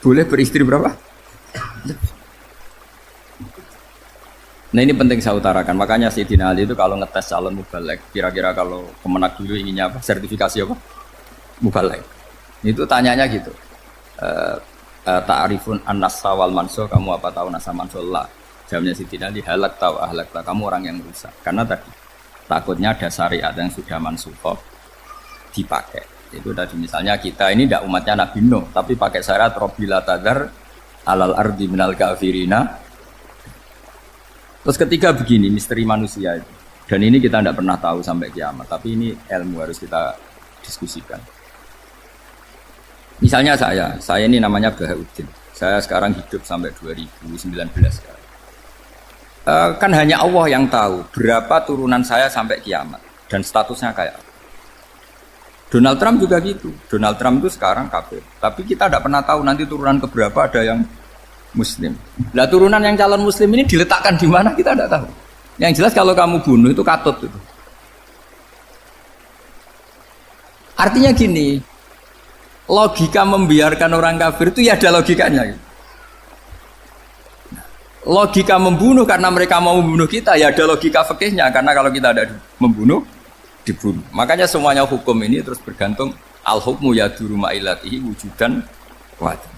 boleh beristri berapa? Nah ini penting saya utarakan. Makanya Sayyidina Ali itu kalau ngetes calon mubalek, kira-kira kalau Kemenak dulu inginnya apa? Sertifikasi apa? Mubalek. Itu tanyanya gitu. Ta'rifun an-nassa wal manso, kamu apa tahu nasa manso lah. Jawabnya Sayyidina Ali, halak tahu ahlak tahu, kamu orang yang rusak. Karena tadi takutnya ada syariat yang sudah mansukhoh dipakai. Itu tadi misalnya kita ini tidak umatnya Nabi Nuh, tapi pakai syarat Robbila tadar alal ardi minal kafirina. Terus ketiga begini, misteri manusia itu. Dan ini kita tidak pernah tahu sampai kiamat, tapi ini ilmu harus kita diskusikan. Misalnya saya ini namanya Bahauddin. Saya sekarang hidup sampai 2019 sekarang. Kan hanya Allah yang tahu berapa turunan saya sampai kiamat dan statusnya kayak apa. Donald Trump juga gitu. Donald Trump itu sekarang kafir, tapi kita tidak pernah tahu nanti turunan keberapa ada yang Muslim. Nah turunan yang calon Muslim ini diletakkan di mana kita tidak tahu. Yang jelas kalau kamu bunuh itu katut itu. Artinya gini, logika membiarkan orang kafir itu ya ada logikanya. Logika membunuh karena mereka mau membunuh kita ya ada logika fikihnya, karena kalau kita ada membunuh dibunuh. Makanya semuanya hukum ini terus bergantung al-hukmu yaduru ma'ilatihi wujudan wajib.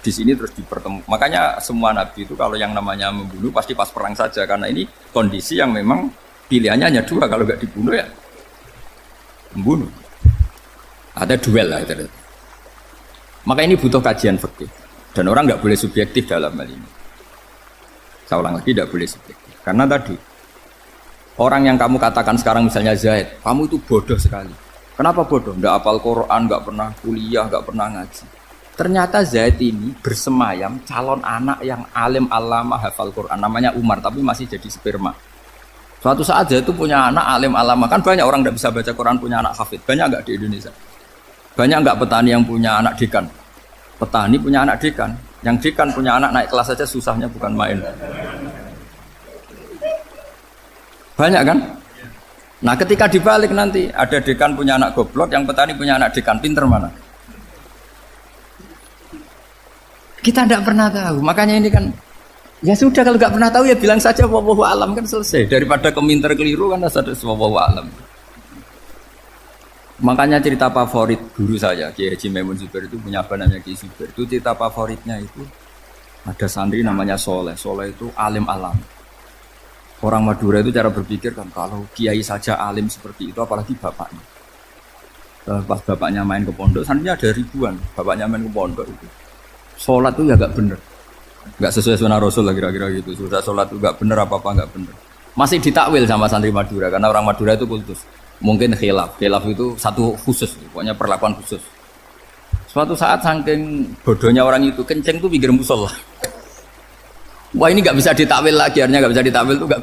Di sini terus dipertemukan. Makanya semua nabi itu kalau yang namanya membunuh pasti pas perang saja, karena ini kondisi yang memang pilihannya hanya dua, kalau nggak dibunuh ya membunuh. Ada duel lah itu. Maka ini butuh kajian fikih dan orang nggak boleh subjektif dalam hal ini. Saya ulang lagi, tidak boleh subjektif. Karena tadi orang yang kamu katakan sekarang misalnya Zaid, kamu itu bodoh sekali. Kenapa bodoh? Nggak hafal Quran, nggak pernah kuliah, nggak pernah ngaji. Ternyata Zaid ini bersemayam calon anak yang alim alama hafal Quran, namanya Umar, tapi masih jadi sperma. Suatu saat Zaid itu punya anak alim alama, kan banyak orang nggak bisa baca Quran punya anak hafid, banyak nggak di Indonesia? Banyak nggak petani yang punya anak dekan? Petani punya anak dekan, yang dekan punya anak naik kelas saja susahnya bukan main. Banyak kan? Nah ketika dibalik nanti ada dekan punya anak goblok, yang petani punya anak dekan, pinter mana? Kita tidak pernah tahu, makanya ini kan ya sudah, kalau nggak pernah tahu ya bilang saja wallahu alam, kan selesai, daripada keminter keliru kan ada wallahu alam. Makanya cerita favorit guru saya Kiai Haji Maimun Zubair itu punya apa namanya Kiai Zubair, itu cerita favoritnya itu ada santri namanya Soleh. Soleh itu alim alam. Orang Madura itu cara berpikir kan kalau kiai saja alim seperti itu apalagi bapaknya. Pas bapaknya main ke pondok, santrinya ada ribuan, bapaknya main ke pondok itu. Sholat itu ya gak bener, gak sesuai sunnah Rasul lah kira-kira gitu. Sudah sholat itu gak bener, apa-apa gak bener. Masih ditakwil sama santri Madura, karena orang Madura itu kultus. Mungkin khilaf itu satu khusus, pokoknya perlakuan khusus. Suatu saat saking bodohnya orang itu, kenceng tuh pinggir musola. Wah ini gak bisa ditakwil lagi, akhirnya gak bisa ditakwil tuh gak.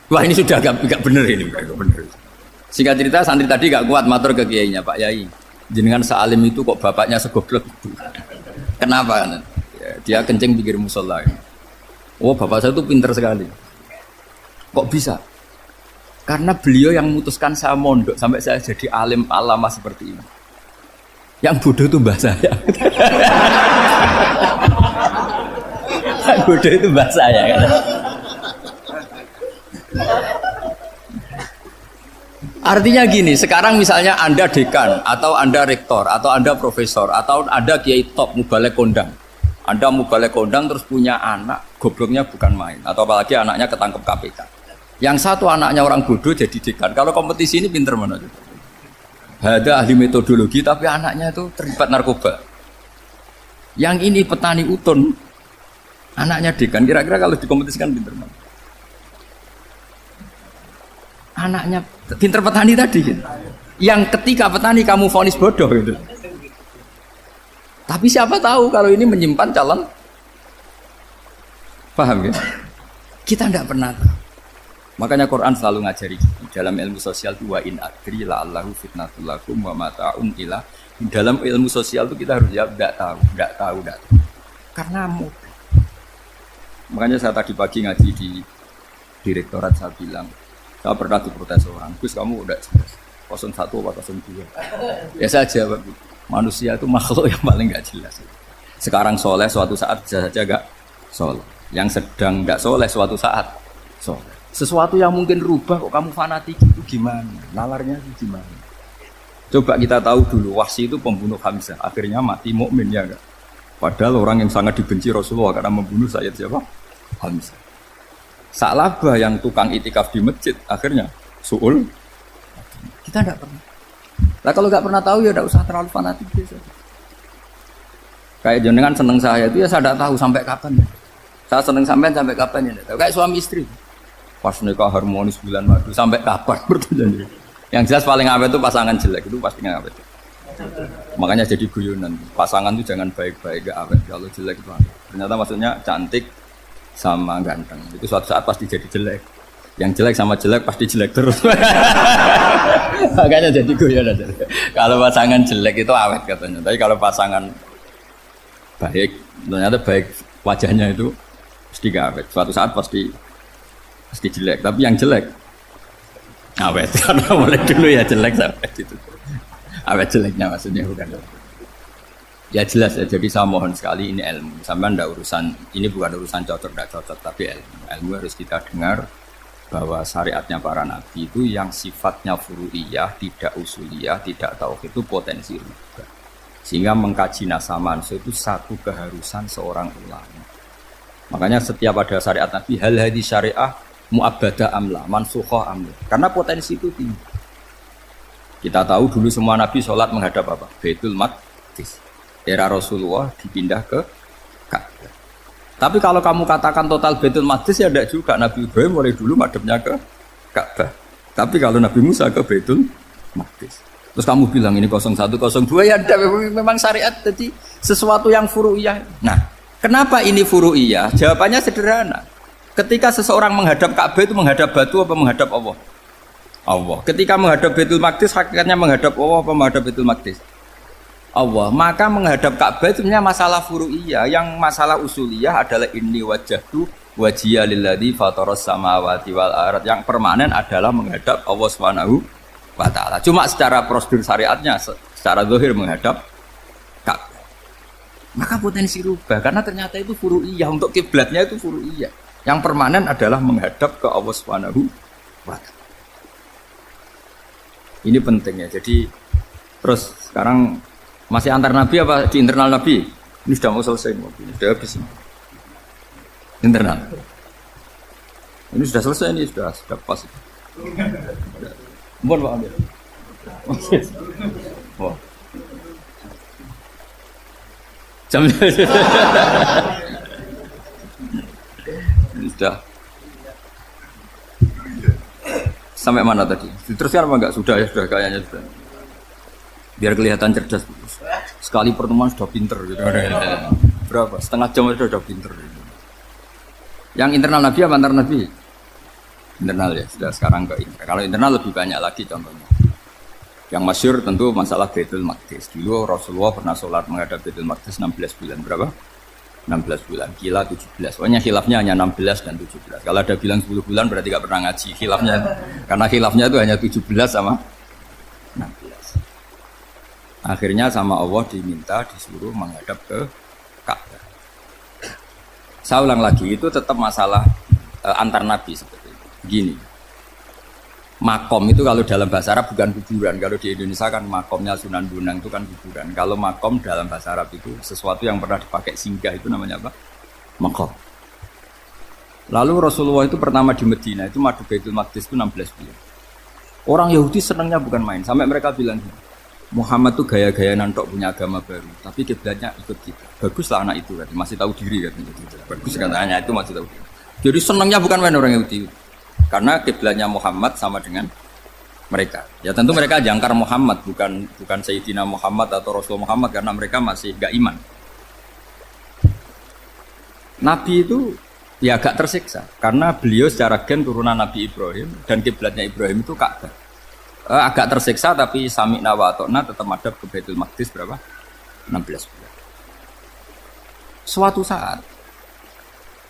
Wah ini sudah gak bener ini, gak bener. Singkat cerita santri tadi gak kuat matur ke kiainya, Pak Yai, jenengan sealim itu kok bapaknya segoblok itu. Kenapa? Ya, dia kencing pinggir musola. Oh bapak saya itu pinter sekali. Kok bisa? Karena beliau yang memutuskan saya mondok sampai saya jadi alim alama seperti ini. Yang bodoh itu mbah saya. Yang bodoh itu mbah saya kan? Artinya gini, sekarang misalnya Anda dekan, atau Anda rektor, atau Anda profesor, atau Anda kiai top, mubalek kondang. Anda mubalek kondang terus punya anak, gobloknya bukan main. Atau apalagi anaknya ketangkep KPK. Yang satu anaknya orang bodoh jadi dekan. Kalau kompetisi ini pinter mana? Ada ahli metodologi, tapi anaknya itu terlibat narkoba. Yang ini petani utun, anaknya dekan. Kira-kira kalau dikompetisikan pinter mana? Anaknya pinter petani tadi gitu. Yang ketika petani kamu vonis bodoh gitu. Tapi siapa tahu kalau ini menyimpan calon. Paham ya? Kita tidak pernah tahu. Makanya Quran selalu ngajari dalam ilmu sosial itu wa in adri la'allahu fitnatul lakum wa mata'un ila. Dalam ilmu sosial itu kita harus jawab enggak tahu. Karena mudah. Makanya saya tadi pagi ngaji di direktorat, saya bilang saya pernah diprotes orang, Gus kamu udah jelas 01 atau 02. Ya saya jawab, manusia itu makhluk yang paling nggak jelas. Sekarang soleh, suatu saat bisa saja enggak soleh. Yang sedang enggak soleh, suatu saat soleh. Sesuatu yang mungkin rubah kok kamu fanatik itu gimana? Nalarnya itu gimana? Coba kita tahu dulu, Wahsy itu pembunuh Hamzah, akhirnya mati mukmin ya enggak? Padahal orang yang sangat dibenci Rasulullah karena membunuh Sayyid siapa? Hamzah. Sa'labah yang tukang itikaf di masjid, akhirnya su'ul. Kita enggak pernah. Nah kalau enggak pernah tahu ya enggak usah terlalu fanatik biasa. Kayak jenengan seneng saya itu ya saya enggak tahu sampai kapan. Saya seneng sampean sampai kapan ya enggak tahu. Kayak suami istri. Pas nikah harmonis bulan madu sampai kapan bertanya. Yang jelas paling awet itu pasangan jelek itu pasti nggak awet. Makanya jadi guyonan. Pasangan itu jangan baik-baik gak awet. Kalau jelek itu awet. Ternyata maksudnya cantik sama ganteng. Itu suatu saat pasti jadi jelek. Yang jelek sama jelek pasti jelek terus. Makanya jadi guyonan. Kalau pasangan jelek itu awet katanya. Tapi kalau pasangan baik, ternyata baik wajahnya itu pasti gak awet. Suatu saat pasti jelek, tapi yang jelek awet karena mulai dulu ya jelek sampai itu. Awet jeleknya maksudnya bukan. Ya jelas ya, jadi saya mohon sekali ini ilmu. Sampai ndak urusan ini bukan urusan cocok ndak cocok, tapi ilmu. Ilmu harus kita dengar bahwa syariatnya para nabi itu yang sifatnya furu'iyah, tidak usuliyah, tidak tauhid itu potensi rubah. Sehingga mengkaji nasaman itu satu keharusan seorang ulama. Makanya setiap ada syariat nabi hal hadis syariah mu'abbadah amla, mansukhoh amla. Karena potensi itu tinggi. Kita tahu dulu semua nabi sholat menghadap apa? Baitul Maqdis. Era Rasulullah dipindah ke Ka'bah. Tapi kalau kamu katakan total Baitul Maqdis ya tidak juga. Nabi Ibrahim mulai dulu madhabnya ke Ka'bah. Tapi kalau Nabi Musa ke Baitul Maqdis. Terus kamu bilang ini 01, 02 ya tidak, memang syariat jadi sesuatu yang furu'iyah. Nah, kenapa ini furu'iyah? Jawabannya sederhana. Ketika seseorang menghadap Ka'bah itu menghadap batu apa menghadap Allah? Allah. Ketika menghadap Baitul Maqdis hakikatnya menghadap Allah apa menghadap Baitul Maqdis? Allah. Maka menghadap Ka'bah itu sebenarnya masalah furu'iyah. Yang masalah usuliyah adalah inni wajjahtu wajhiya lilladzi fataras samawati wal ardh. Yang permanen adalah menghadap Allah Subhanahu wa taala. Cuma secara prosedur syariatnya secara zahir menghadap Ka'bah. Maka potensi rubah karena ternyata itu furu'iyah, untuk kiblatnya itu furu'iyah. Yang permanen adalah menghadap ke Allah Subhanahu wa taala. Ini pentingnya. Jadi terus sekarang masih antar nabi apa di internal nabi? Ini sudah mau selesai, ini sudah habis. Internal. Ini sudah selesai, ini sudah pas. Mohon Pak Amir. Oh. Jam sudah. Sampai mana tadi? Diteruskan apa enggak? Sudah ya, sudah kayaknya sudah. Biar kelihatan cerdas. Sekali pertemuan sudah pinter gitu. Berapa? Setengah jam sudah pinter. Yang internal nabi apa antar nabi? Internal ya, sudah sekarang ke internal. Kalau internal lebih banyak lagi contohnya. Yang masyhur tentu masalah Baitul Maqdis. Dulu Rasulullah pernah sholat menghadap Baitul Maqdis 16 bulan. Berapa? 16 bulan, kila 17. Pokoknya khilafnya hanya 16 dan 17. Kalau ada bilang 10 bulan berarti gak pernah ngaji. Khilafnya, karena khilafnya itu hanya 17 sama 16. Akhirnya sama Allah diminta, disuruh menghadap ke Ka'bah. Saya ulang lagi, itu tetap masalah antar nabi seperti itu. Gini, makom itu kalau dalam bahasa Arab bukan kuburan. Kalau di Indonesia kan makomnya Sunan Bonang itu kan kuburan. Kalau makom dalam bahasa Arab itu sesuatu yang pernah dipakai singgah, itu namanya apa? Makom. Lalu Rasulullah itu pertama di Medina itu madu Baitul Maqdis itu 16 bulan. Orang Yahudi senangnya bukan main. Sampai mereka bilang Muhammad tuh gaya-gaya nantok punya agama baru, tapi kiblatnya ikut kita. Baguslah anak itu, masih tahu diri kan? Bagus katanya itu masih tahu diri. Jadi senangnya bukan main orang Yahudi. Karena kiblatnya Muhammad sama dengan mereka. Ya tentu mereka jangkar Muhammad, bukan Sayyidina Muhammad atau Rasul Muhammad, karena mereka masih gak iman. Nabi itu ya agak tersiksa karena beliau secara gen turunan Nabi Ibrahim dan kiblatnya Ibrahim itu Ka'bah. Agak tersiksa tapi sami'na wa ata'na tetap madhab ke Baitul Maqdis berapa? 16 bulan. Suatu saat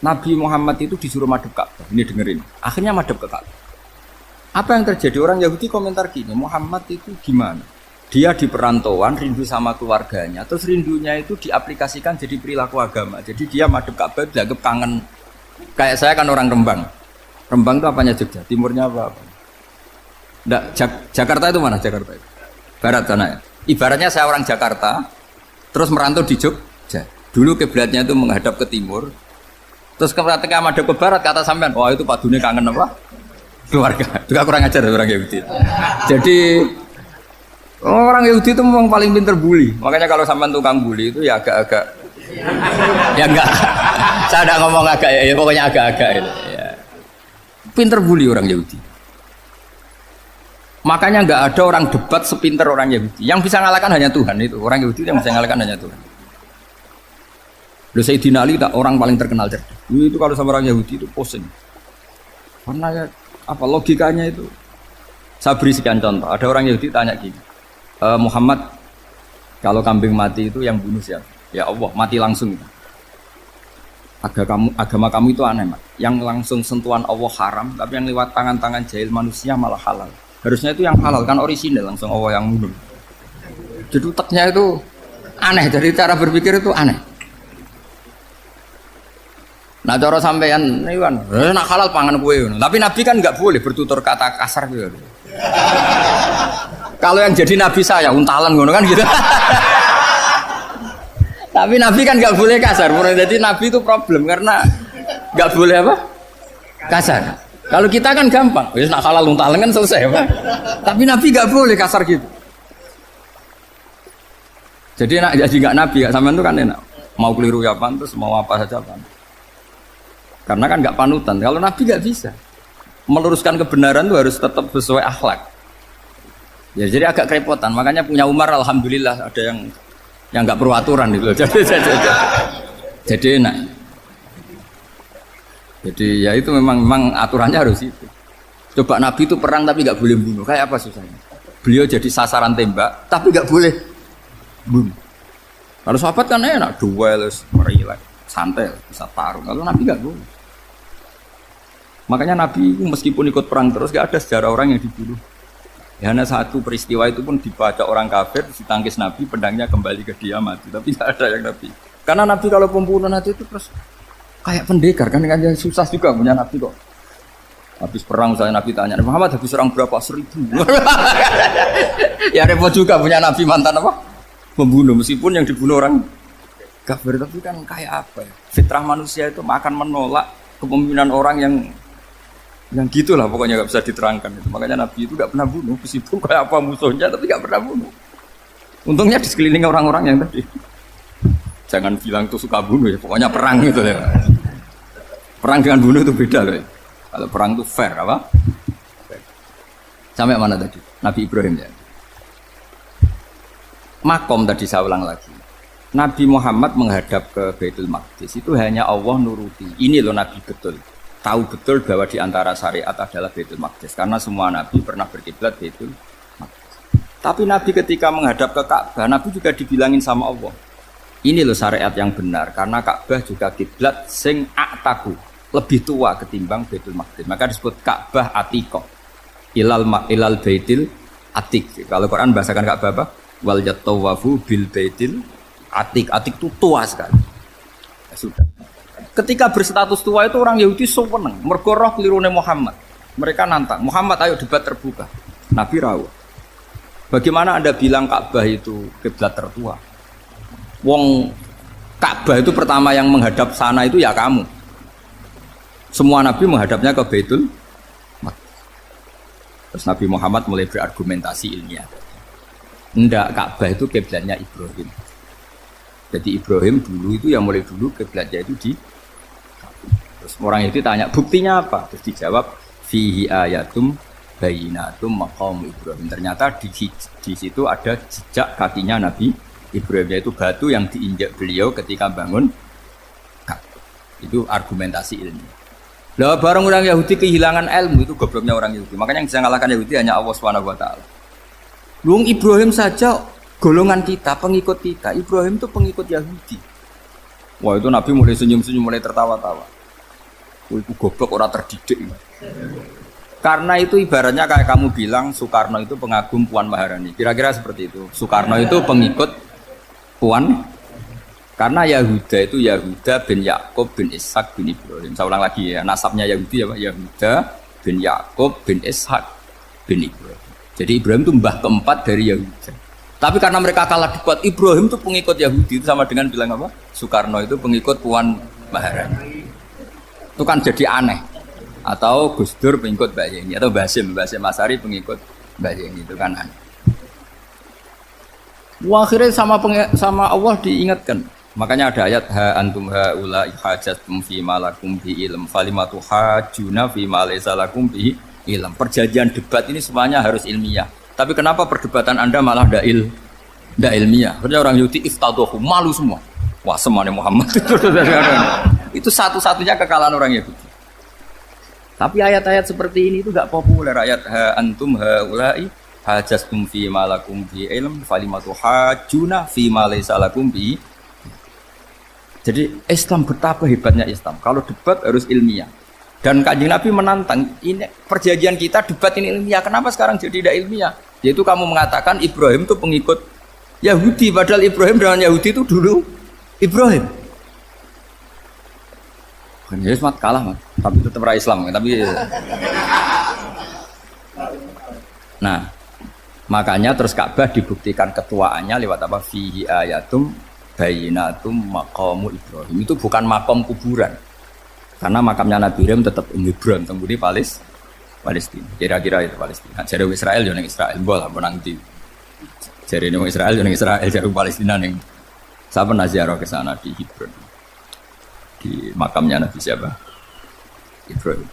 Nabi Muhammad itu disuruh madhab Ka'bah. Ini dengerin. Akhirnya madhab ke Ka'bah. Apa yang terjadi? Orang Yahudi komentar gini, Muhammad itu gimana? Dia di perantauan rindu sama keluarganya, terus rindunya itu diaplikasikan jadi perilaku agama. Jadi dia madhep Ka'bah dianggap kangen. Kayak saya kan orang Rembang. Rembang itu apanya Jogja? Timurnya apa? Nggak, Jakarta itu mana Jakarta itu? Barat sana ya. Ibaratnya saya orang Jakarta, terus merantau di Jogja. Dulu kiblatnya itu menghadap ke timur, terus ketika madhep ke barat kata sampean, wah itu padune kangen apa? Keluarga. Juga kurang ajar orang Yahudi. Jadi orang Yahudi itu memang paling pinter bully. Makanya kalau sampean tukang bully itu ya agak-agak ya enggak. Saya tidak ngomong agak ya pokoknya agak-agak ya. Pinter bully orang Yahudi. Makanya enggak ada orang debat sepinter orang Yahudi. Yang bisa ngalahkan hanya Tuhan itu. Orang Yahudi yang bisa ngalahkan hanya Tuhan. Loh Sayyidina Ali tak orang paling terkenal cerdas. Itu kalau sama orang Yahudi itu pusing. Karena ya, apa logikanya itu? Saya beri sekian contoh. Ada orang Yahudi tanya gini. Muhammad, kalau kambing mati itu yang bunuh siapa? Ya Allah, mati langsung. Agama kamu itu aneh, Mak. Yang langsung sentuhan Allah haram, tapi yang lewat tangan-tangan jahil manusia malah halal. Harusnya itu yang halal, kan orisinal langsung Allah yang bunuh. Jadi utaknya itu aneh, dari cara berpikir itu aneh. Nah, cara sampean ini kan, nak halal pangan kue. Tapi Nabi kan nggak boleh bertutur kata kasar gitu. Kalau yang jadi nabi saya untalan ngono kan gitu. Tapi nabi kan nggak boleh kasar. Jadi nabi itu problem karena nggak boleh apa? Kasar. Kalau kita kan gampang. Wis nak halal untalan kan selesai, Pak. Tapi nabi nggak boleh kasar gitu. Jadi jadi nggak nabi, nggak sampean itu kan enak. Mau keliru ya pantas, mau apa saja pantas. Karena kan nggak panutan. Kalau nabi nggak bisa. Meluruskan kebenaran itu harus tetap sesuai akhlak. Ya jadi agak kerepotan, makanya punya Umar alhamdulillah ada yang nggak perlu aturan gitu. Jadi enak. Jadi ya itu memang aturannya harus itu. Coba Nabi itu perang tapi nggak boleh bunuh, kayak apa susahnya? Beliau jadi sasaran tembak tapi nggak boleh bunuh. Kalau sahabat kan enak, duel, merilek, santai, bisa tarung. Kalau Nabi nggak boleh. Makanya Nabi meskipun ikut perang terus nggak ada sejarah orang yang dibunuh. Ya, hanya satu peristiwa itu pun dibaca orang kafir, ditangkis Nabi, pedangnya kembali ke dia mati. Tapi tidak ada yang Nabi. Karena Nabi kalau pembunuh nanti itu terus kayak pendekar kan susah juga punya Nabi kok. Habis perang saya Nabi tanya, Muhammad habis serang berapa? 1000. Ya repot juga punya Nabi mantan apa? Pembunuh meskipun yang dibunuh orang kafir, tapi kan kayak apa ya? Fitrah manusia itu akan menolak kepemimpinan orang yang gitulah pokoknya nggak bisa diterangkan itu. Makanya Nabi itu nggak pernah bunuh meskipun kayak apa musuhnya tapi nggak pernah bunuh. Untungnya di sekeliling orang-orang yang tadi jangan bilang tuh suka bunuh ya, pokoknya perang gitu ya. Perang dengan bunuh itu beda loh ya. Kalau perang itu fair apa? Sampai mana tadi? Nabi Ibrahim ya. Makom tadi saya ulang lagi. Nabi Muhammad menghadap ke Baitul Maqdis itu hanya Allah nuruti. Ini loh Nabi betul. Tahu betul bahwa di antara syariat adalah Baitul Maqdis karena semua nabi pernah berkiblat Baitul Maqdis. Tapi Nabi ketika menghadap ke Ka'bah, Nabi juga dibilangin sama Allah. Ini loh syariat yang benar karena Ka'bah juga kiblat sing a'taku, lebih tua ketimbang Baitul Maqdis. Maka disebut Ka'bah Atiqah. Ilal Baitil Atiq. Kalau Quran bahasakan Ka'bah apa? Wal yatawafu bil Baitil Atiq. Atiq itu tua sekali. Ya, sudah. Ketika berstatus tua itu orang Yahudi seneng, mergo roh kelirune Muhammad. Mereka nantang, Muhammad ayo debat terbuka. Nabi rawuh. Bagaimana Anda bilang Ka'bah itu kiblat tertua? Wong Ka'bah itu pertama yang menghadap sana itu ya kamu. Semua nabi menghadapnya ke Baitul Maqdis. Terus Nabi Muhammad mulai berargumentasi ilmiah. Enggak, Ka'bah itu kiblatnya Ibrahim. Jadi Ibrahim dulu itu yang mulai dulu kiblatnya itu di. Terus orang itu tanya, buktinya apa? Terus dijawab, fihi ayatum bayinatum maqam Ibrahim. Ternyata di situ ada jejak kakinya Nabi Ibrahim, yaitu batu yang diinjak beliau ketika bangun Ka'bah. Itu argumentasi ilmiah. Lah barang orang Yahudi kehilangan ilmu itu gobloknya orang Yahudi. Makanya yang bisa mengalahkan Yahudi hanya Allah Subhanahu wa taala. Luang Ibrahim saja golongan kita, pengikut kita. Ibrahim itu pengikut Yahudi. Wah itu Nabi mulai senyum-senyum, mulai tertawa-tawa. Itu goblok orang terdidik. Karena itu ibaratnya kayak kamu bilang Soekarno itu pengagum Puan Maharani. Kira-kira seperti itu. Soekarno itu pengikut Puan. Karena Yahuda itu Yahuda bin Yakub bin Ishak bin Ibrahim. Saya ulang lagi ya. Nasabnya Yahudi ya Pak. Yahuda bin Yakub bin Ishak bin Ibrahim. Jadi Ibrahim itu mbah keempat dari Yahuda. Tapi karena mereka kalah debat, Ibrahim itu pengikut Yahudi. Itu sama dengan bilang apa? Soekarno itu pengikut Puan Maharani. Itu kan jadi aneh. Atau Gus Dur pengikut Mbak Yeni, atau Basim Asari pengikut Mbak Yeni, itu kan aneh. Wah, akhirnya sama Allah diingatkan. Makanya ada ayat ha antum haula hajatum fi malakum bi ilm falimatu hajuna fi ma laysa lakum bi ilm. Perjanjian debat ini semuanya harus ilmiah. Tapi kenapa perdebatan Anda malah ndak ilmiah? Karena orang Yahudi iftadohu, malu semua. Wah, semuanya Muhammad itu satu-satunya kekalahan orang Yahudi. Tapi ayat-ayat seperti ini itu enggak populer. Ayat ha antum haula'i hajastum fi ma lakum bi ilm falimatu hajuna fi ma laysa lakum bi. Jadi Islam betapa hebatnya Islam. Kalau debat harus ilmiah. Dan Kanjeng Nabi menantang, ini perjanjian kita debat ini ilmiah. Kenapa sekarang jadi tidak ilmiah? Yaitu kamu mengatakan Ibrahim itu pengikut Yahudi, padahal Ibrahim dengan Yahudi itu dulu Ibrahim. Ya semat kalah mas, tapi tetap ra Islam. Tapi nah, makanya terus Ka'bah dibuktikan ketuaannya lewat apa? Fihi ayatum bayinatum maqamu Ibrahim. Itu bukan makam kuburan. Karena makamnya Nabi Ibrahim tetap Hebron, temudi Palestina. Kira-kira itu Palestina. Jadi Israel yo ning Israel, bola menang di. Jadi ning Israel yo ning Israel, jadi Palestina ning. Saya pernah ziarah ke sana di Hebron. Di makamnya Nabi siapa? Ibrahim.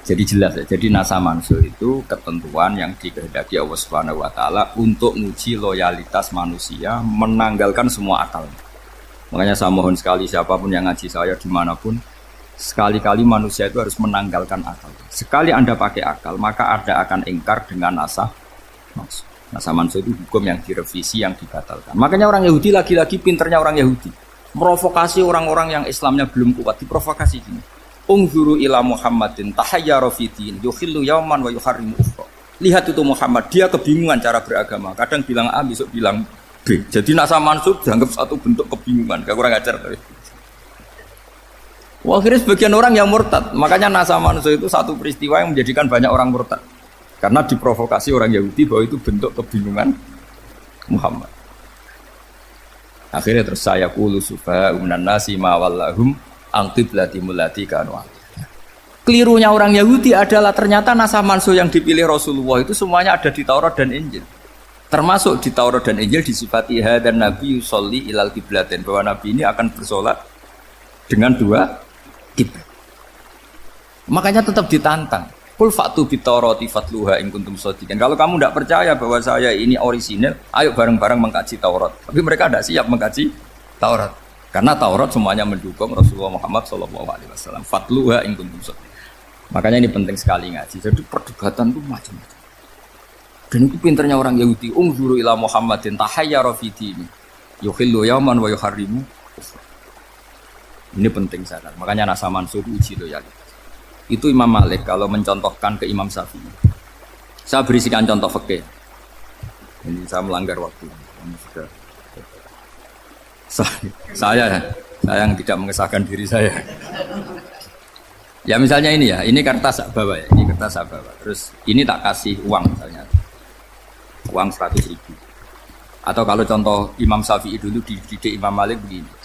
Jadi jelas ya. Jadi nasa mansur itu ketentuan yang dikehendaki Allah Subhanahu wa taala untuk menguji loyalitas manusia, menanggalkan semua akal. Makanya saya mohon sekali siapapun yang ngaji saya dimanapun, sekali-kali manusia itu harus menanggalkan akal. Sekali Anda pakai akal, maka Anda akan ingkar dengan nasa mansur. Nasa mansur itu hukum yang direvisi, yang dibatalkan. Makanya orang Yahudi lagi-lagi pinternya orang Yahudi. Merovokasi orang-orang yang Islamnya belum kuat, diprovokasi gini. Ungzuru ila Muhammadin tahayyara fi din yukhillu yawman wa yuharrimu ukhra. Lihat itu Muhammad, dia kebingungan cara beragama. Kadang bilang A, besok bilang B. Jadi nasa mansub dianggap satu bentuk kebingungan. Gak kurang ajar tadi. Wah, akhirnya sebagian orang yang murtad. Makanya nasa mansub itu satu peristiwa yang menjadikan banyak orang murtad. Karena diprovokasi orang Yahudi bahwa itu bentuk kebingungan Muhammad. Akhirnya terus saya qulu sufaha minan nasi ma wallahum an qiblatimul lati kanu. Kelirunya orang Yahudi adalah ternyata nasah mansuh yang dipilih Rasulullah itu semuanya ada di Taurat dan Injil. Termasuk di Taurat dan Injil disifati dan Nabi yusolli ilal qiblatin, bahwa Nabi ini akan bersolat dengan dua kiblat. Makanya tetap ditantang. Qul fa'tu bit-taurati fatluha in kuntum shadiqin. Kalau kamu tidak percaya bahwa saya ini orisinil, ayo bareng-bareng mengkaji Taurat. Tapi mereka tidak siap mengkaji Taurat. Karena Taurat semuanya mendukung Rasulullah Muhammad SAW. Fatluha in kuntum shadiqin. Makanya ini penting sekali ngaji. Jadi perdebatan itu macam-macam. Dan itu pinternya orang Yahudi. Ungzuru ila Muhammadin tahayyara fi dini yukhillu yawman wa yuharrimu. Ini penting sekali. Makanya nasa mansur uji loyalitas. Itu Imam Malik kalau mencontohkan ke Imam Syafi'i. Saya berisikan contoh fikih. Ini saya melanggar waktu. Saya yang tidak mengesahkan diri saya. Ya misalnya ini ya, ini kertas saya bawa ya, ini kertas saya bawa. Terus ini tak kasih uang misalnya, uang 100.000. Atau kalau contoh Imam Syafi'i dulu dididik Imam Malik begini.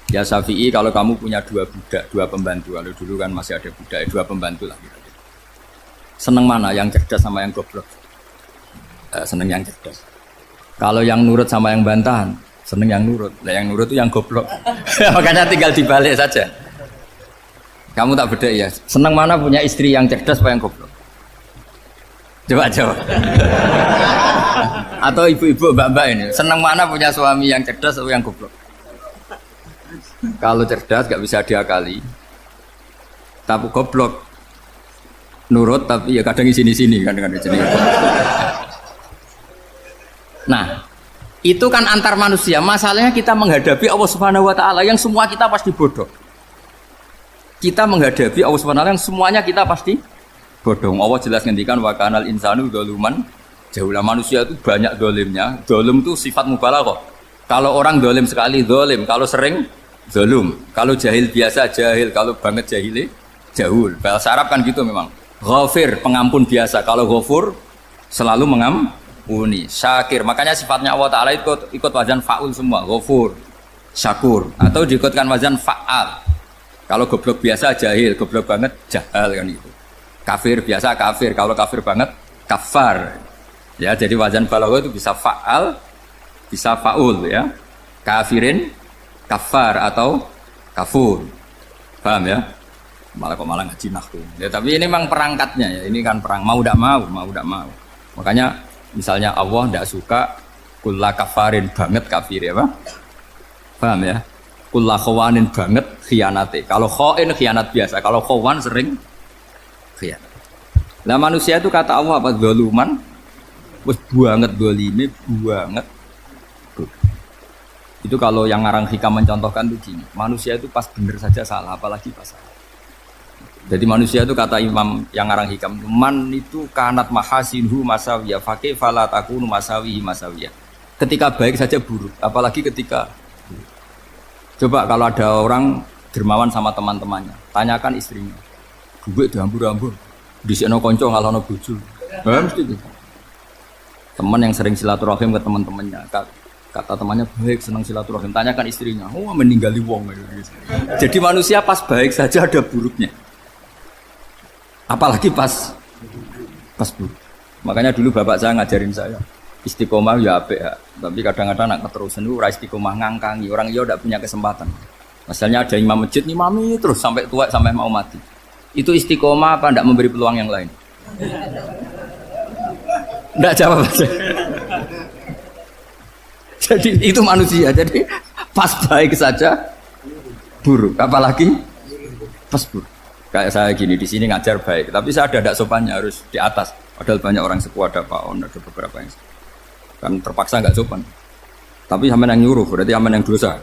Ya Syafi'i, kalau kamu punya dua budak, dua pembantu, kalau dulu kan masih ada budak, dua pembantu lah. Seneng mana, yang cerdas sama yang goblok? Seneng yang cerdas. Kalau yang nurut sama yang bantahan, seneng yang nurut. Nah yang nurut itu yang goblok. Makanya tinggal dibalik saja. Kamu tak beda ya. Seneng mana punya istri yang cerdas apa yang goblok? Coba jawab. Atau ibu-ibu mbak-mbak ini, seneng mana punya suami yang cerdas atau yang goblok? Kalau cerdas gak bisa diakali, tapi goblok nurut tapi ya kadang sini kan dengan sini. Nah, itu kan antar manusia. Masalahnya kita menghadapi Allah Subhanahu wa taala yang semua kita pasti bodoh. Kita menghadapi Allah Subhanahu wa taala yang semuanya kita pasti bodoh. Allah jelas ngendikan wa kanal insanu dzaluman jahula. Manusia itu banyak dolimnya. Dolim itu sifat mubalaghah. Kalau orang dolim sekali dolim, kalau sering dolum, kalau jahil biasa jahil, kalau banget jahili jahul. Bahasa Arab kan gitu memang. Ghafir pengampun biasa, kalau ghafur selalu mengampuni. Syakir, makanya sifatnya Allah Taala ikut wazan faul semua. Ghafur, syakur, atau diikutkan wazan faal. Kalau goblok biasa jahil, goblok banget jahal kan itu. Kafir biasa kafir, kalau kafir banget kafar. Ya, jadi wazan balaghah itu bisa faal, bisa faul ya. Kafirin, kafar atau kafur. Paham ya? Malah ngaji nahwu. Ya, tapi ini memang perangkatnya ya. Ini kan perang mau tidak mau. Makanya misalnya Allah tidak suka kulla kafarin banget kafir ya, Pak. Paham ya? Kulla khawanin banget khianate. Kalau khain khianat biasa, kalau khawan sering khianat. Nah, manusia itu kata Allah apa? Zaluman. Wes banget dolime banget. Itu kalau yang ngarang hikam mencontohkan tuh gini. Manusia itu pas bener saja salah, apalagi pas salah. Jadi manusia itu kata Imam yang ngarang hikam, man itu kanat mahasinhu masawiyah, fakih fala takunu masawihi masawiyah. Ketika baik saja buruk, apalagi ketika buruk. Coba kalau ada orang dermawan sama teman-temannya, tanyakan istrinya. Gue dihambur-hambur, disekno konco ngalono bojo. Mesti gitu. Teman yang sering silaturahim ke teman-temannya, kata temannya baik, senang silaturahim, tanyakan istrinya, oh meninggali wong. Jadi manusia pas baik saja ada buruknya. Apalagi pas buruk. Makanya dulu bapak saya ngajarin saya istiqomah ya apik ya. Tapi kadang-kadang nak keterusan itu ora istiqomah ngangkangi. Orang dia tidak punya kesempatan. Misalnya ada imam masjid ngimami terus sampai tua sampai mau mati. Itu istiqomah apa tidak memberi peluang yang lain? Tidak jawab aja. Jadi itu manusia. Jadi pas baik saja buruk. Apalagi pas buruk. Kayak saya gini di sini ngajar baik, tapi saya ada sopannya harus di atas. Padahal banyak orang sepuh, ada Pak On, ada beberapa yang kan terpaksa nggak sopan. Tapi sama yang nyuruh, berarti sama yang dosa.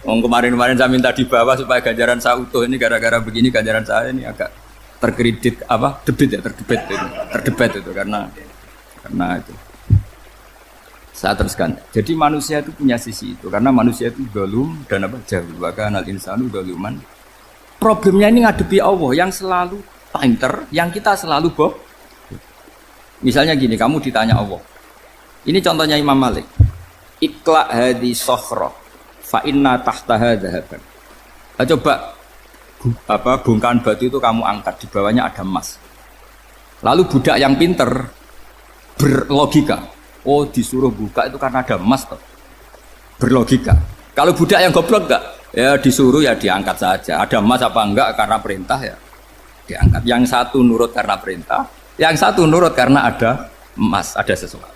Kemarin saya minta di bawah supaya ganjaran saya utuh. Ini gara-gara begini ganjaran saya ini agak terkredit terdebat itu karena itu. Saya teruskan. Jadi manusia itu punya sisi itu karena manusia itu dzalum dan jahil. Bahkan al insanu dzaluman. Problemnya ini ngadepi Allah yang selalu pinter, yang kita selalu bohong. Misalnya gini, kamu ditanya Allah. Ini contohnya Imam Malik. Ikla hadi sokhroh, fa inna tahtaha dhahaban. Coba bongkahan batu itu kamu angkat, di bawahnya ada emas. Lalu budak yang pinter berlogika, oh disuruh buka itu karena ada emas toh. Berlogika. Kalau budak yang goblok enggak? Ya disuruh ya diangkat saja. Ada emas apa enggak karena perintah ya diangkat. Yang satu nurut karena perintah, yang satu nurut karena ada emas, ada sesuatu.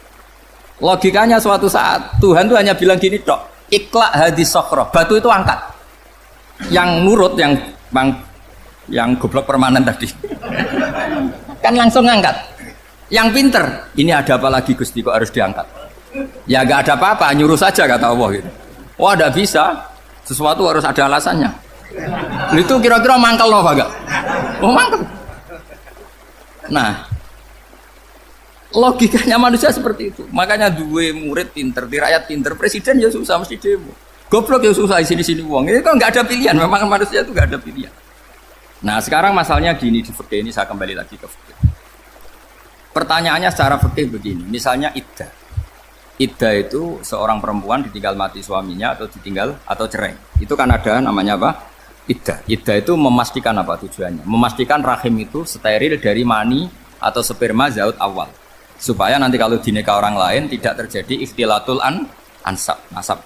Logikanya suatu saat Tuhan tuh hanya bilang gini tok, ikla hadis sokhroh, batu itu angkat. Yang nurut yang goblok permanen tadi kan langsung angkat. Yang pinter, ini ada apa lagi Gusti kok harus diangkat? Ya gak ada apa-apa, nyuruh saja kata Allah gitu. Wah tidak bisa, sesuatu harus ada alasannya. Itu kira-kira mangkel loh agak. Oh mangkel. Nah, logikanya manusia seperti itu. Makanya dua murid pinter, di rakyat pinter, presiden ya susah mesti demo. Goblok ya susah sini uang. Ini kan nggak ada pilihan. Memang manusia itu nggak ada pilihan. Nah sekarang masalahnya gini di fikih ini saya kembali lagi ke fikih. Pertanyaannya secara fikih begini. Misalnya iddah. Iddah itu seorang perempuan ditinggal mati suaminya atau ditinggal atau cerai. Itu kan ada namanya apa? Iddah. Iddah itu memastikan apa tujuannya? Memastikan rahim itu steril dari mani atau sperma zaut awal. Supaya nanti kalau dinikah orang lain tidak terjadi ikhtilatul nasab.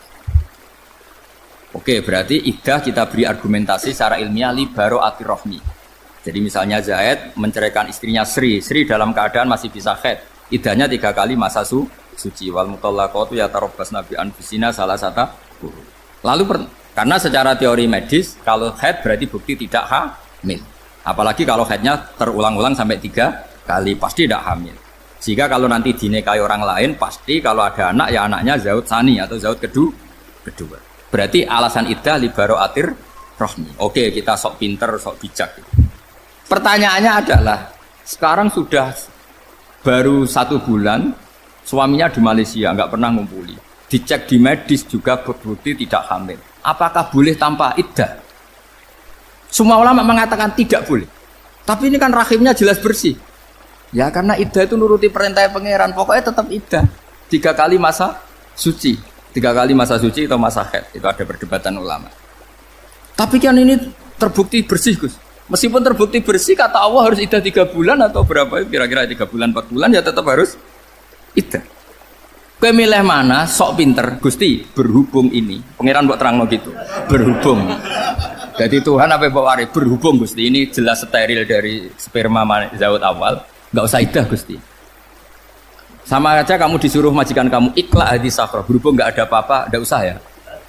Oke, berarti iddah kita beri argumentasi secara ilmiah li baro'atir rohmi. Jadi misalnya Zaid menceraikan istrinya Sri dalam keadaan masih bisa haid. Iddahnya 3 kali masa suci. Wal mutallaqatu yatarabbasna bi anfusina salah satu. Lalu karena secara teori medis kalau haid berarti bukti tidak hamil. Apalagi kalau haidnya terulang-ulang sampai 3 kali pasti tidak hamil. Sehingga kalau nanti dinikahi orang lain pasti kalau ada anak ya anaknya zaud sani atau zaud kedua. Berarti alasan iddah li baro'atir rohmi. Oke, kita sok pinter, sok bijak. Pertanyaannya adalah, sekarang sudah baru 1 bulan, suaminya di Malaysia, nggak pernah ngumpuli. Dicek di medis juga berbukti tidak hamil. Apakah boleh tanpa iddah? Semua ulama mengatakan tidak boleh. Tapi ini kan rahimnya jelas bersih. Ya karena iddah itu nuruti perintah pangeran, pokoknya tetap iddah. 3 kali masa suci. 3 kali masa suci atau masa haid. Itu ada perdebatan ulama. Tapi kan ini terbukti bersih, Gus. Meskipun terbukti bersih, kata Allah harus iddah 3 bulan atau berapa? Kira-kira 3 bulan, 4 bulan, ya tetap harus iddah. Kowe milih mana? Sok pinter, Gusti. Berhubung ini, pangeran mbok terangno gitu. Berhubung. Jadi Tuhan apa bawa waris? Berhubung Gusti. Ini jelas steril dari sperma zaut awal. Enggak usah iddah Gusti. Sama aja kamu disuruh majikan kamu ikhla hadis sakro. Berhubung enggak ada apa-apa, enggak usah ya.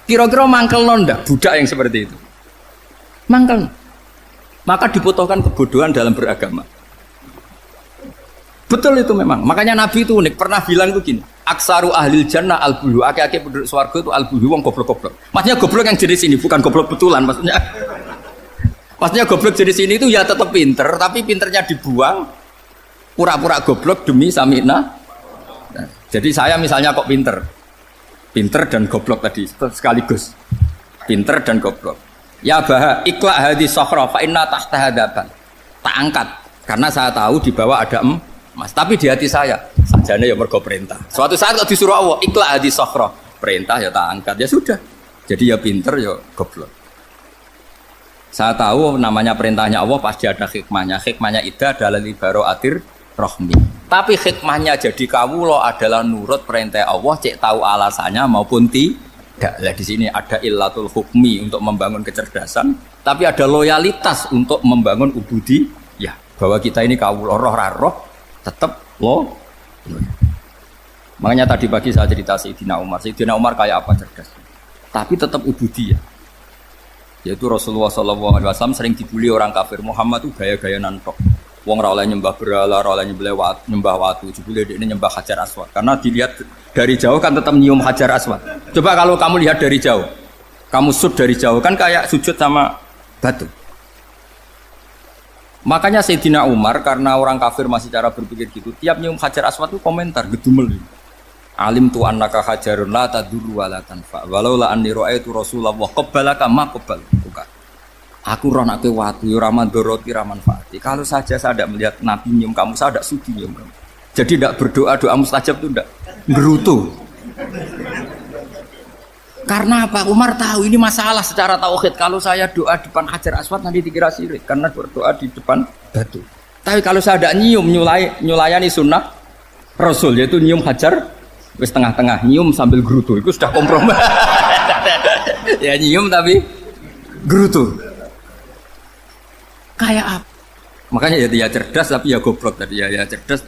Kira-kira mangkel ndak budak yang seperti itu. Mangkel. Maka dibutuhkan kebodohan dalam beragama. Betul itu memang. Makanya Nabi itu unik. Pernah bilang itu gini. Aksaru ahlil jannah al-bulu. Aki-aki penduduk swarga itu al-bulu. Wong goblok-goblok. Maksudnya goblok yang jenis ini. Bukan goblok betulan. Maksudnya goblok jenis ini itu ya tetap pinter. Tapi pinternya dibuang. Pura-pura goblok demi samina. Nah, jadi saya misalnya kok pinter. Pinter dan goblok tadi. Sekaligus. Pinter dan goblok. Ya baha ikhla hadis sokhra fa inna tahta hadaban. Tak angkat. Karena saya tahu di bawah ada Mas, tapi di hati saya sajane ya mergo perintah. Suatu saat kok disuruh Allah, ikhla hadis sokhra. Perintah ya tak angkat, ya sudah. Jadi ya pinter ya goblok. Saya tahu namanya perintahnya Allah pasti ada hikmahnya. Hikmahnya iddah adalah libaro atir rohmi. Tapi hikmahnya jadi kawula adalah nurut perintah Allah, cek tahu alasannya maupun tidak. Lah di sini ada illatul hukmi untuk membangun kecerdasan, tapi ada loyalitas untuk membangun ubudi. Ya, bahwa kita ini kawula roh tetap lo. Makanya tadi pagi saya cerita Sayyidina Umar. Sayyidina Umar kayak apa cerdas, tapi tetap ubudiyah. Yaitu Rasulullah SAW sering dibully orang kafir. Muhammad itu gaya-gaya nantok. Wong ra oleh nyembah berhala, ra oleh nyembah watu. Jebule ini nyembah Hajar Aswad. Karena dilihat dari jauh kan tetap nyium Hajar Aswad. Coba kalau kamu lihat dari jauh, kamu sujud dari jauh kan kayak sujud sama batu. Makanya Sayyidina Umar karena orang kafir masih cara berpikir gitu, tiap nyium Hajar Aswad itu komentar gedumel. Alim tu annaka hajarun la tadurru wa la tanfa. Walau la anni ra'aitu Rasulullah qabbalaka ma qabbal. Aku roh nak watu ya ora mandoroti ra manfaati. Kalau saja saya tidak melihat Nabi nyium kamu, saya tidak sudi nyium kamu. Jadi tidak berdoa doa mustajab itu tidak gerutu. Karena apa? Umar tahu ini masalah secara tauhid. Kalau saya doa di depan Hajar Aswad nanti dikira syirik karena berdoa di depan batu. Tapi kalau saya ada nyium nyulayani sunnah Rasul yaitu nyium Hajar wis tengah-tengah nyium sambil gerutu itu sudah kompromi. Ya nyium tapi gerutu. Kayak apa? Makanya ya cerdas tapi ya goblok tadi ya cerdas.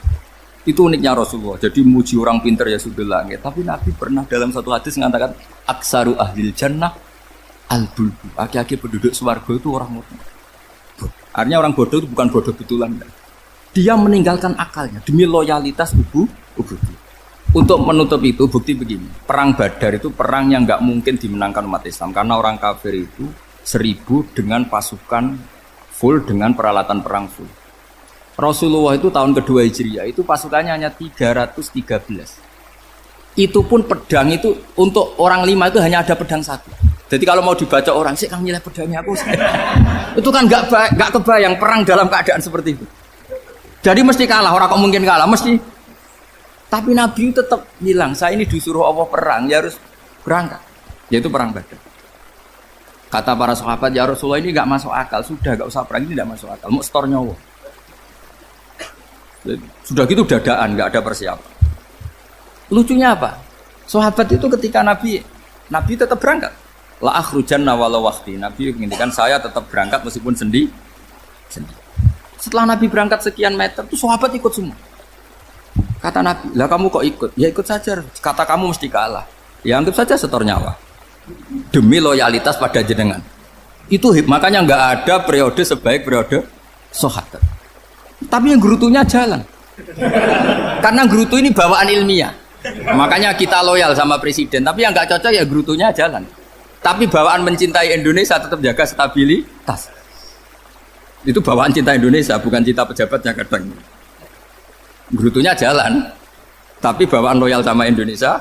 Itu uniknya Rasulullah. Jadi muji orang pintar ya sudah langit. Tapi Nabi pernah dalam satu hadis mengatakan aksaru ahlil jannah al-bulbu. Aki-aki penduduk swarga itu orang bodoh. Artinya orang bodoh itu bukan bodoh betulan. Dia meninggalkan akalnya demi loyalitas ubudi. Untuk menutup itu bukti begini. Perang Badar itu perang yang nggak mungkin dimenangkan umat Islam karena orang kafir itu 1000 dengan pasukan full dengan peralatan perang full. Rasulullah itu tahun kedua Hijriah itu pasukannya hanya 313. Itu pun pedang itu untuk orang 5 itu hanya ada pedang 1. Jadi kalau mau dibaca orang sih Kang nilai pedangnya aku. Itu kan nggak kebayang perang dalam keadaan seperti itu. Jadi mesti kalah, orang kok mungkin kalah mesti. Tapi Nabi tetap bilang saya ini disuruh Allah perang, ya harus berangkat. Yaitu perang Badar. Kata para sahabat ya Rasulullah ini nggak masuk akal, sudah nggak usah perang ini nggak masuk akal, mau setor nyawa. Sudah gitu dadaan, nggak ada persiapan. Lucunya apa? Sahabat itu ketika Nabi tetap berangkat. La akhrujanna walau waqti. Nabi menginginkan saya tetap berangkat meskipun sendi. Setelah Nabi berangkat sekian meter, tuh sahabat ikut semua. Kata Nabi, lah kamu kok ikut? Ya ikut saja. Kata kamu mesti kalah. Ya anggap saja setor nyawa. Demi loyalitas pada jenengan. Itu makanya nggak ada periode sebaik periode sahabat. Tapi yang gerutunya jalan. Karena gerutu ini bawaan ilmiah. Makanya kita loyal sama presiden. Tapi yang nggak cocok ya gerutunya jalan. Tapi bawaan mencintai Indonesia tetap jaga stabilitas. Itu bawaan cinta Indonesia, bukan cinta pejabatnya kadang. Gerutunya jalan, tapi bawaan loyal sama Indonesia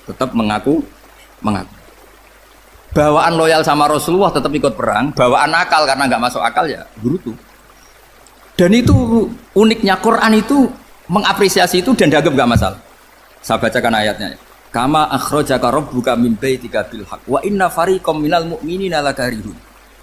tetap mengaku. Bawaan loyal sama Rasulullah tetap ikut perang, bawaan akal karena nggak masuk akal ya gerutu. Dan itu uniknya Quran itu mengapresiasi itu dan dianggap nggak masalah. Saya bacakan ayatnya. Kama akhrajaka rabbuka min baitika bil haqq wa inna fariqam minal mu'minina lakarihun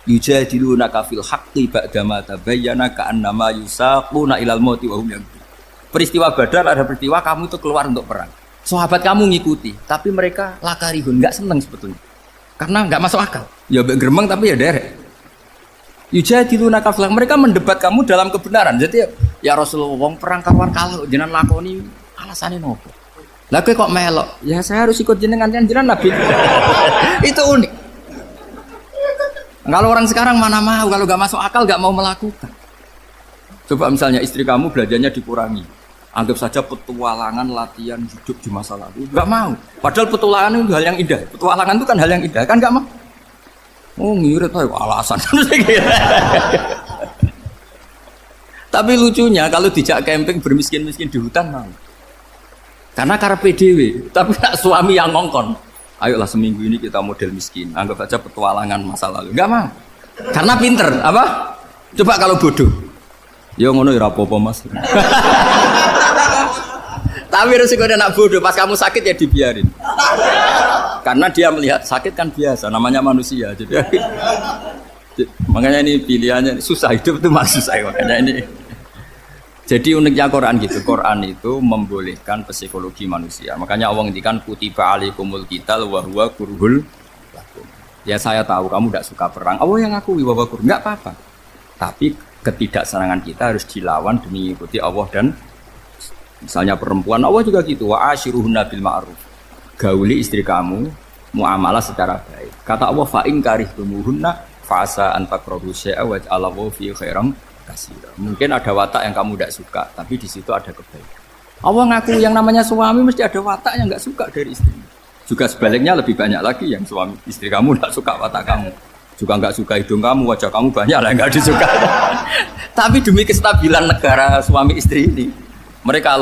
yujadilunaka fil haqqi ba'dama tabayyana ka'annama yusaquna ilal mauti wa hum yanzurun. Peristiwa Badar ada peristiwa kamu itu keluar untuk perang. Sahabat kamu ngikuti, tapi mereka lakarihun, enggak senang sebetulnya. Karena enggak masuk akal. Ya geremeng tapi ya derek. Yujadilunaka fil haqq, mereka mendebat kamu dalam kebenaran. Jadi ya Rasulullah wong perang kawan kalau jenengan lakoni alasane nopo? Lah kok melok? Ya saya harus ikut jenengan Nabi. Itu unik. Kalau orang sekarang mana mau, kalau nggak masuk akal nggak mau melakukan. Coba misalnya istri kamu belajarnya dikurangi, anggap saja petualangan latihan hidup di masa lalu, nggak mau. Padahal petualangan itu hal yang indah. Petualangan itu kan hal yang indah, kan nggak mau. Oh ngirit tuh alasan. Tapi lucunya kalau dijak camping bermiskin-miskin di hutan mau. Karena karepe dhewe, tapi nak suami yang ngongkon. Ayolah seminggu ini kita model miskin, anggap aja petualangan masa lalu. Enggak mau. Karena pinter, apa? Coba kalau bodoh. Ya ngono ya apa-apa Mas. Tapi resikonya nak bodoh, pas kamu sakit ya dibiarin. Karena dia melihat sakit kan biasa, namanya manusia. Jadi makanya ini pilihannya susah, hidup itu masih susah makanya ini. Jadi uniknya Quran gitu, Quran itu membolehkan psikologi manusia. Makanya Allah ngendikan kutiba alaikumul qital wa huwa kurhul lakum. Ya saya tahu kamu tidak suka perang. Allah yang ngakui bahwa kurhul enggak apa-apa. Tapi ketidaksenangan kita harus dilawan demi mengikuti Allah dan misalnya perempuan Allah juga gitu. Wa ashiruhunna bil ma'ruf. Gauli istri kamu muamalah secara baik. Kata Allah fa in karihtumuhunna fa asa an takrahu syai'a wa ja'alallahu fi khairan kasih. Mungkin ada watak yang kamu tidak suka, tapi di situ ada kebaikan. Allah ngaku yang namanya suami mesti ada watak yang nggak suka dari istri. Juga sebaliknya lebih banyak lagi yang suami istri kamu tidak suka watak kamu. Juga nggak suka hidung kamu, wajah kamu banyak lah nggak disuka. Tapi demi kestabilan negara suami istri ini, mereka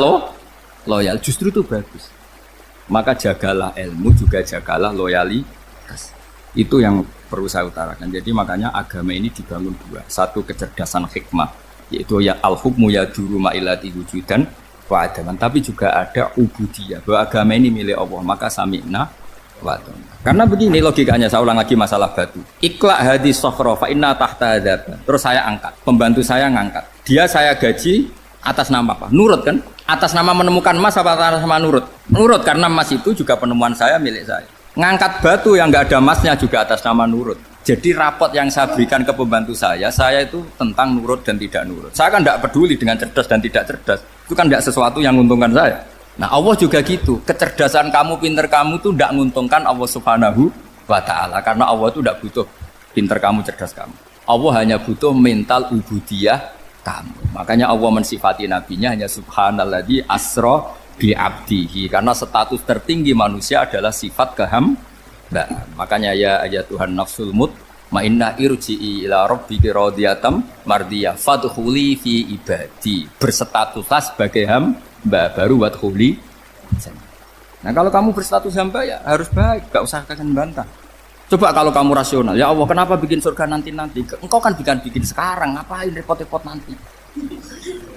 loyal. Justru itu bagus. Maka jagalah ilmu, juga jagalah loyalitas. Itu yang perlu saya utarakan. Jadi makanya agama ini dibangun dua. Satu kecerdasan hikmah, yaitu ya al-hukmu ya duru ma'ilati wujudan wa adaman. Tapi juga ada ubudiyah, bahwa agama ini milik Allah. Maka sami'na wa ata'na. Karena begini logikanya, saya ulang lagi masalah batu. Iqla hadis sokhro fa inna tahta adab. Terus saya angkat, pembantu saya ngangkat. Dia saya gaji atas nama apa? Nurut kan? Atas nama menemukan emas apa atas nama nurut? Nurut, karena emas itu juga penemuan saya, milik saya. Ngangkat batu yang nggak ada emasnya juga atas nama nurut. Jadi rapot yang saya berikan ke pembantu saya itu tentang nurut dan tidak nurut. Saya kan tidak peduli dengan cerdas dan tidak cerdas. Itu kan tidak sesuatu yang menguntungkan saya. Nah Allah juga gitu. Kecerdasan kamu, pinter kamu itu tidak menguntungkan Allah Subhanahu wa Ta'ala. Karena Allah itu tidak butuh pinter kamu, cerdas kamu. Allah hanya butuh mental ubudiyah kamu. Makanya Allah mensifati nabinya hanya subhanalladzi asra bi abdihi, karena status tertinggi manusia adalah sifat kehambaan. Makanya ya Tuhan nafsul mutmainnah irji'i ila rabbiki radiyatan mardiyah fadkhuli fi ibadi, berstatuslah sebagai hamba baru wadkhuli. Nah kalau kamu berstatus hamba ya harus baik, gak usah kakek bantah. Coba kalau kamu rasional, ya Allah kenapa bikin surga nanti? Engkau kan bikin sekarang, ngapain repot-repot nanti?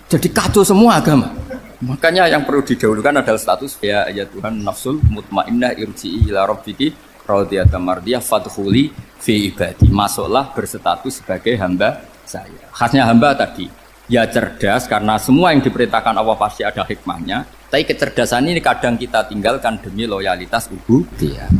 Jadi kacau semua agama. Makanya yang perlu didahulukan adalah status ya Tuhan nafsul mutmainnah irji'i ila rabbiki radiyatan mardiyah fadkhuli fi ibadi, masuklah berstatus sebagai hamba saya. Khasnya hamba tadi ya cerdas, karena semua yang diperintahkan Allah pasti ada hikmahnya. Tapi kecerdasan ini kadang kita tinggalkan demi loyalitas ubudiyah.